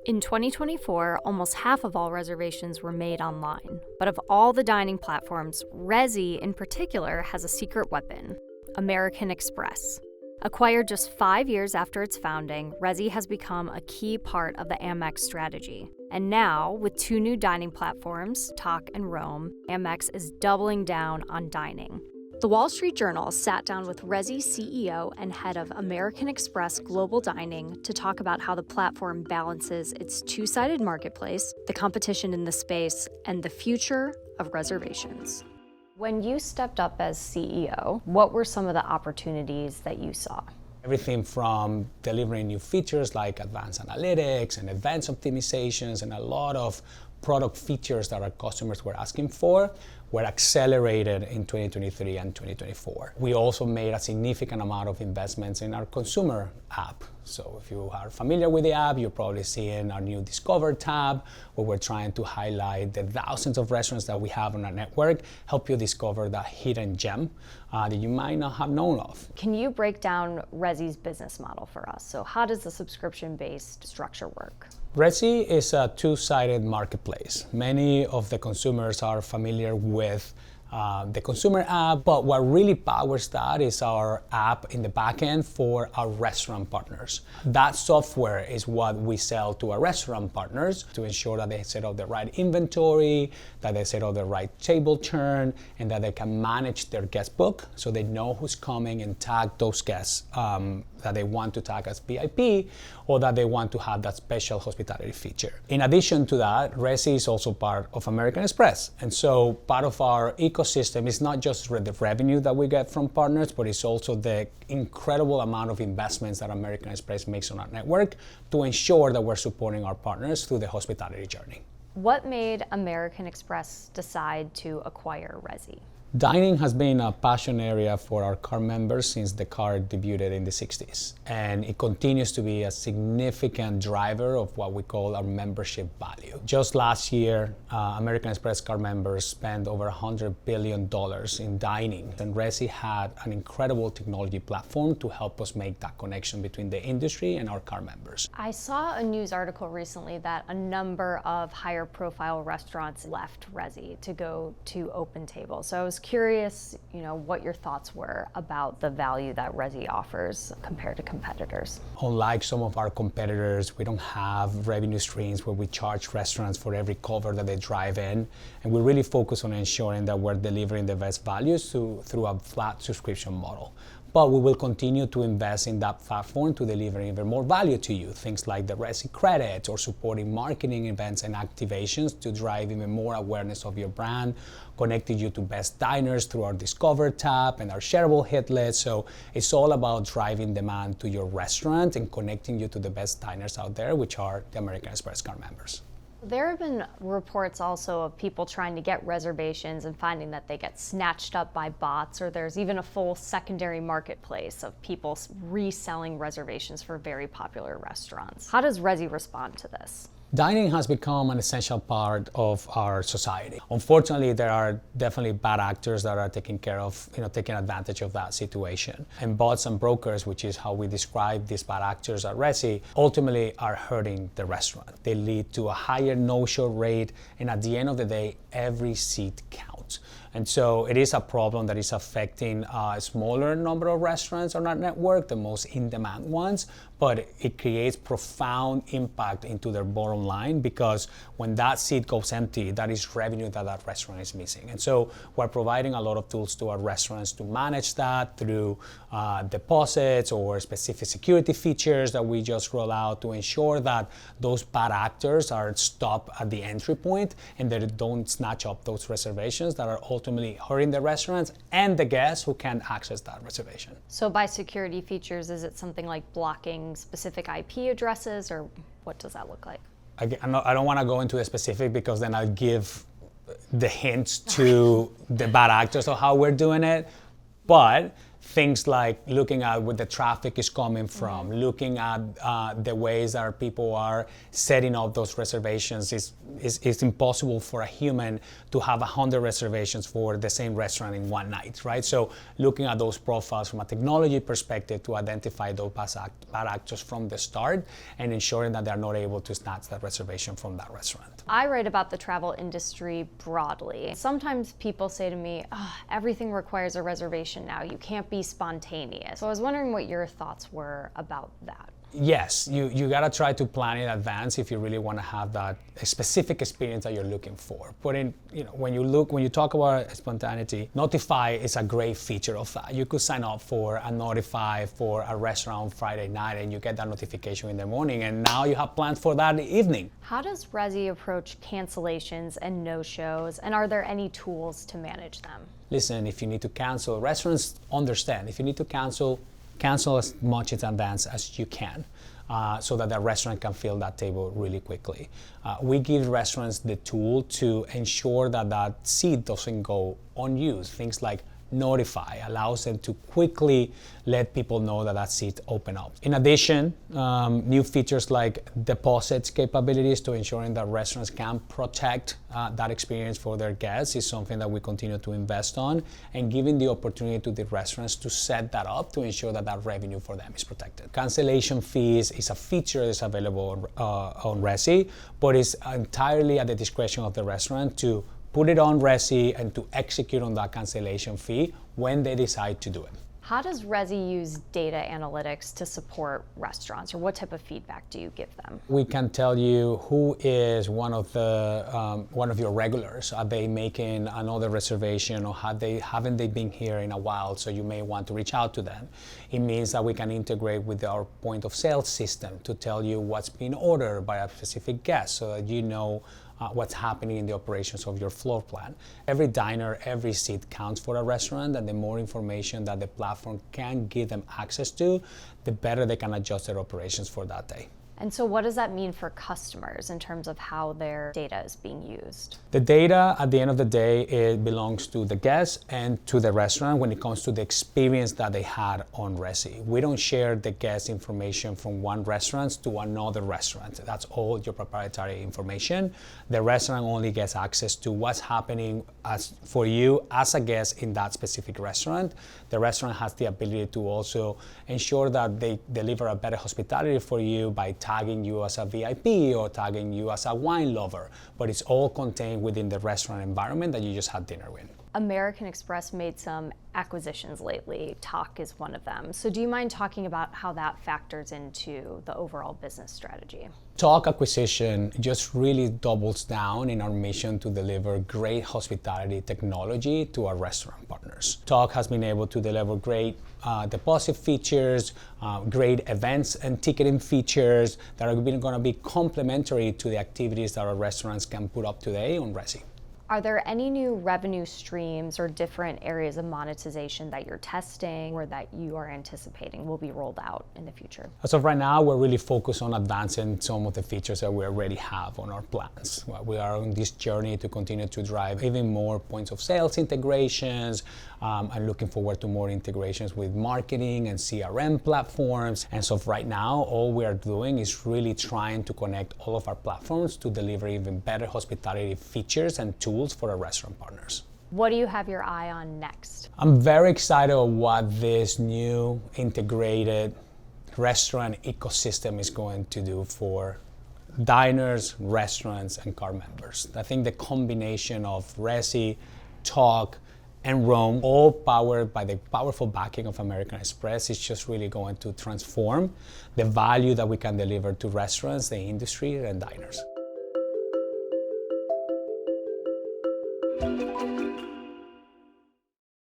In 2024, almost half of all reservations were made online. But of all the dining platforms, Resy in particular has a secret weapon: American Express. Acquired just 5 years after its founding, Resy has become a key part of the Amex strategy. And now, with 2 new dining platforms, Tock and Rooam, Amex is doubling down on dining. The Wall Street Journal sat down with Resy CEO and head of American Express Global Dining to talk about how the platform balances its two-sided marketplace, the competition in the space, and the future of reservations. When you stepped up as CEO, what were some of the opportunities that you saw? Everything from delivering new features like advanced analytics and events optimizations and a lot of product features that our customers were asking for were accelerated in 2023 and 2024. We also made a significant amount of investments in our consumer app. So if you are familiar with the app, you're probably seeing our new Discover tab, where we're trying to highlight the thousands of restaurants that we have on our network, help you discover that hidden gem that you might not have known of. Can you break down Resy's business model for us? So how does the subscription-based structure work? Resy is a two-sided marketplace. Many of the consumers are familiar with the consumer app, but what really powers that is our app in the back end for our restaurant partners. That software is what we sell to our restaurant partners to ensure that they set up the right inventory, that they set up the right table turn, and that they can manage their guest book so they know who's coming and tag those guests that they want to tag as VIP or that they want to have that special hospitality feature. In addition to that, Resy is also part of American Express. And so part of our ecosystem is not just the revenue that we get from partners, but it's also the incredible amount of investments that American Express makes on our network to ensure that we're supporting our partners through the hospitality journey. What made American Express decide to acquire Resy? Dining has been a passion area for our card members since the card debuted in the 60s. And it continues to be a significant driver of what we call our membership value. Just last year, American Express card members spent over $100 billion in dining. And Resy had an incredible technology platform to help us make that connection between the industry and our card members. I saw a news article recently that a number of higher profile restaurants left Resy to go to OpenTable. So I was curious, what your thoughts were about the value that Resy offers compared to competitors. Unlike some of our competitors, we don't have revenue streams where we charge restaurants for every cover that they drive in, and we really focus on ensuring that we're delivering the best values through a flat subscription model. But we will continue to invest in that platform to deliver even more value to you. Things like the Resy credits or supporting marketing events and activations to drive even more awareness of your brand, connecting you to best diners through our Discover tab and our shareable hit list. So it's all about driving demand to your restaurant and connecting you to the best diners out there, which are the American Express card members. There have been reports also of people trying to get reservations and finding that they get snatched up by bots, or there's even a full secondary marketplace of people reselling reservations for very popular restaurants. How does Resy respond to this? Dining has become an essential part of our society. Unfortunately, there are definitely bad actors that are taking advantage of that situation. And bots and brokers, which is how we describe these bad actors at Resy, ultimately are hurting the restaurant. They lead to a higher no-show rate, and at the end of the day, every seat counts. And so it is a problem that is affecting a smaller number of restaurants on our network, the most in-demand ones, but it creates profound impact into their bottom line, because when that seat goes empty, that is revenue that restaurant is missing. And so we're providing a lot of tools to our restaurants to manage that through deposits or specific security features that we just roll out to ensure that those bad actors are stopped at the entry point and they don't snatch up those reservations that are ultimately hurting the restaurants and the guests who can access that reservation. So by security features, is it something like blocking specific IP addresses, or what does that look like? I don't want to go into a specific, because then I'll give the hints to the bad actors of how we're doing it. But things like looking at where the traffic is coming from, looking at the ways that people are setting up those reservations. It's impossible for a human to have 100 reservations for the same restaurant in one night, right? So looking at those profiles from a technology perspective to identify those bad actors from the start and ensuring that they're not able to snatch that reservation from that restaurant. I write about the travel industry broadly. Sometimes people say to me, oh, everything requires a reservation now. You can't be spontaneous. So I was wondering what your thoughts were about that. Yes, you gotta try to plan in advance if you really want to have that specific experience that you're looking for. But when you talk about spontaneity, Notify is a great feature of that. You could sign up for a Notify for a restaurant on Friday night, and you get that notification in the morning, and now you have plans for that evening. How does Resy approach cancellations and no-shows, and are there any tools to manage them? Listen, if you need to cancel, restaurants understand. If you need to cancel as much in advance as you can, so that the restaurant can fill that table really quickly. We give restaurants the tool to ensure that that seat doesn't go unused. Things like Notify allows them to quickly let people know that that seat open up. In addition, new features like deposits capabilities to ensuring that restaurants can protect that experience for their guests is something that we continue to invest on, and giving the opportunity to the restaurants to set that up to ensure that that revenue for them is protected. Cancellation fees is a feature that's available on Resy, but it's entirely at the discretion of the restaurant to put it on Resy and to execute on that cancellation fee when they decide to do it. How does Resy use data analytics to support restaurants, or what type of feedback do you give them? We can tell you who is one of your regulars. Are they making another reservation, or haven't they been here in a while? So you may want to reach out to them. It means that we can integrate with our point of sale system to tell you what's been ordered by a specific guest, so that you know what's happening in the operations of your floor plan. Every diner, every seat counts for a restaurant, and the more information that the platform can give them access to, the better they can adjust their operations for that day. And so what does that mean for customers in terms of how their data is being used? The data, at the end of the day, it belongs to the guests and to the restaurant when it comes to the experience that they had on Resy. We don't share the guest information from one restaurant to another restaurant. That's all your proprietary information. The restaurant only gets access to what's happening for you as a guest in that specific restaurant. The restaurant has the ability to also ensure that they deliver a better hospitality for you by tagging you as a VIP or tagging you as a wine lover, but it's all contained within the restaurant environment that you just had dinner with. American Express made some acquisitions lately. Tock is one of them. So do you mind talking about how that factors into the overall business strategy? Tock acquisition just really doubles down in our mission to deliver great hospitality technology to our restaurant partners. Tock has been able to deliver great deposit features, great events and ticketing features that are going to be complementary to the activities that our restaurants can put up today on Resy. Are there any new revenue streams or different areas of monetization that you're testing or that you are anticipating will be rolled out in the future? As of right now, we're really focused on advancing some of the features that we already have on our plans. We are on this journey to continue to drive even more points of sales integrations. I'm looking forward to more integrations with marketing and CRM platforms. And so right now, all we are doing is really trying to connect all of our platforms to deliver even better hospitality features and tools for our restaurant partners. What do you have your eye on next? I'm very excited about what this new integrated restaurant ecosystem is going to do for diners, restaurants, and card members. I think the combination of Resy, Tock, and Rooam, all powered by the powerful backing of American Express, is just really going to transform the value that we can deliver to restaurants, the industry, and diners.